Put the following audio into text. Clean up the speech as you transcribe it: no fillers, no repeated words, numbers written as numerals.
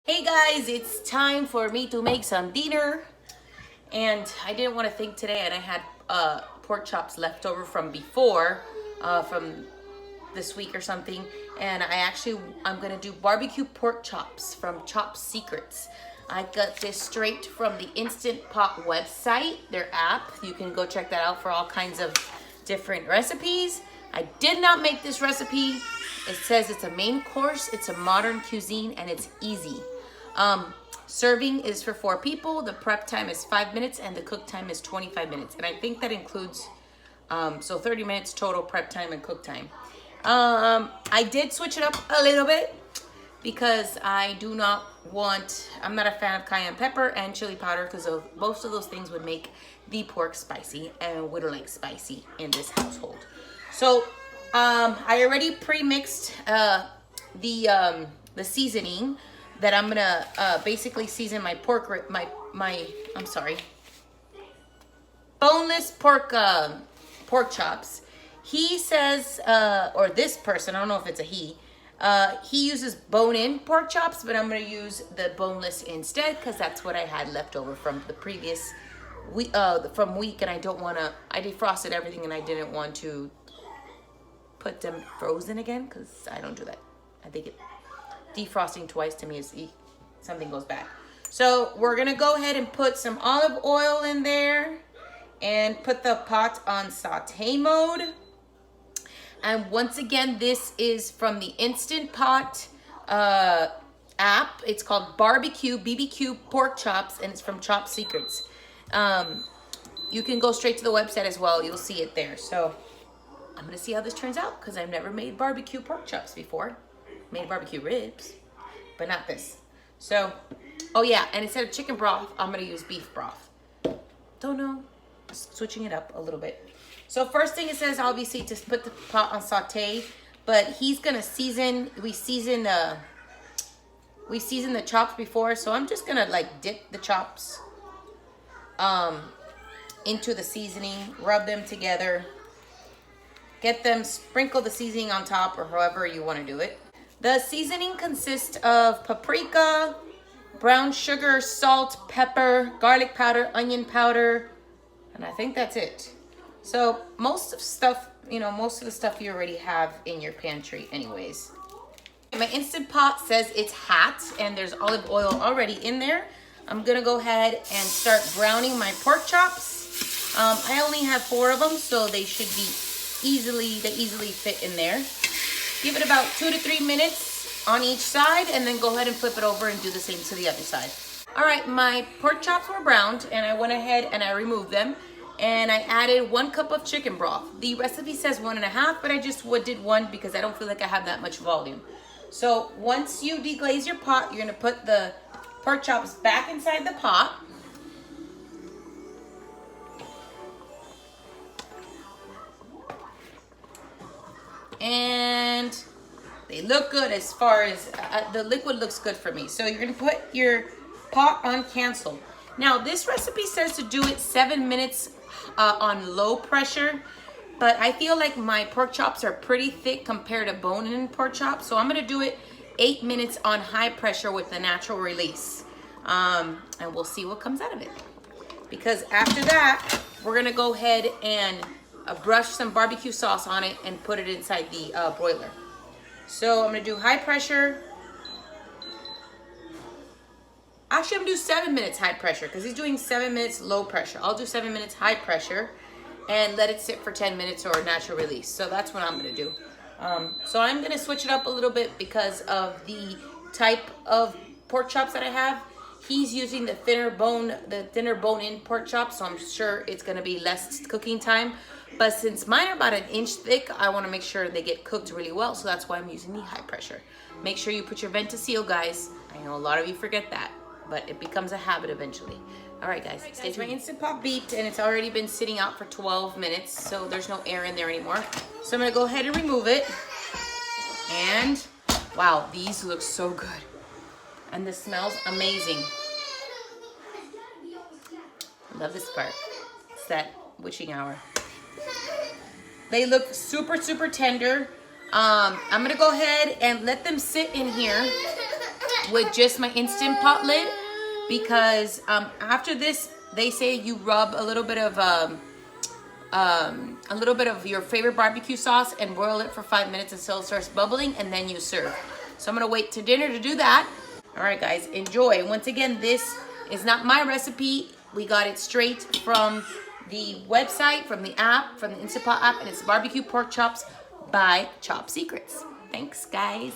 Hey guys, it's time for me to make some dinner. And I didn't want to think today, and I had pork chops left over from before, from this week or something. And I'm gonna do barbecue pork chops from Chop Secrets. I got this straight from the Instant Pot website, their app. You can go check that out for all kinds of different recipes. I did not make this recipe. It says it's a main course, it's a modern cuisine, and it's easy. Serving is for 4 people. The prep time is 5 minutes and the cook time is 25 minutes. And I think that includes, so 30 minutes total prep time and cook time. I did switch it up a little bit because I'm not a fan of cayenne pepper and chili powder because most of those things would make the pork spicy, and we don't like spicy in this household. So, I already pre-mixed, the seasoning that I'm gonna basically season my pork, boneless pork chops. He says, or this person, I don't know if it's a he uses bone-in pork chops, but I'm gonna use the boneless instead because that's what I had left over from the previous week, and I defrosted everything and I didn't want to put them frozen again because I don't do that. I think defrosting twice to me is something goes bad. So we're gonna go ahead and put some olive oil in there and put the pot on saute mode. And once again, this is from the Instant Pot app. It's called Bbq Pork Chops, and it's from Chop Secrets. You can go straight to the website as well. You'll see it there. So I'm gonna see how this turns out because I've never made barbecue pork chops before. Made barbecue ribs, but not this. So, oh yeah, and instead of chicken broth, I'm gonna use beef broth. Don't know, switching it up a little bit. So first thing it says, obviously, to put the pot on saute, but he's gonna season. We season the chops before, so I'm just gonna like dip the chops into the seasoning, rub them together, get them, sprinkle the seasoning on top, or however you want to do it. The seasoning consists of paprika, brown sugar, salt, pepper, garlic powder, onion powder, and I think that's it. So most of the stuff you already have in your pantry anyways. My Instant Pot says it's hot and there's olive oil already in there. I'm gonna go ahead and start browning my pork chops. I only have 4 of them, so they should be easily fit in there. Give it about 2 to 3 minutes on each side, and then go ahead and flip it over and do the same to the other side. All right, my pork chops were browned, and I went ahead and I removed them, and I added 1 cup of chicken broth. The recipe says 1.5, but I just did 1 because I don't feel like I have that much volume. So once you deglaze your pot, you're gonna put the pork chops back inside the pot. And they look good as far as the liquid looks good for me. So you're gonna put your pot on cancel. Now this recipe says to do it 7 minutes on low pressure, but I feel like my pork chops are pretty thick compared to bone-in pork chops, so I'm gonna do it 8 minutes on high pressure with the natural release, and we'll see what comes out of it. Because after that, we're gonna go ahead and brush some barbecue sauce on it and put it inside the broiler. So I'm gonna do high pressure. Actually, I'm gonna do 7 minutes high pressure because he's doing 7 minutes low pressure. I'll do 7 minutes high pressure and let it sit for 10 minutes or natural release. So that's what I'm gonna do. So I'm gonna switch it up a little bit because of the type of pork chops that I have. He's using the thinner bone-in pork chops, so I'm sure it's gonna be less cooking time. But since mine are about 1 inch thick, I wanna make sure they get cooked really well, so that's why I'm using the high pressure. Make sure you put your vent to seal, guys. I know a lot of you forget that, but it becomes a habit eventually. All right, guys, stay tuned. My Instant Pot beeped, and it's already been sitting out for 12 minutes, so there's no air in there anymore. So I'm gonna go ahead and remove it. And wow, these look so good. And this smells amazing. I love this part. It's that witching hour. They look super tender. I'm gonna go ahead and let them sit in here with just my Instant Pot lid, because after this, they say you rub a little bit of your favorite barbecue sauce and boil it for 5 minutes until it starts bubbling, and then you serve. So I'm gonna wait to dinner to do that. All right, guys, enjoy. Once again, this is not my recipe. We got it straight from the website, from the app, from the Instant Pot app, and it's barbecue pork chops by Chop Secrets. Thanks, guys.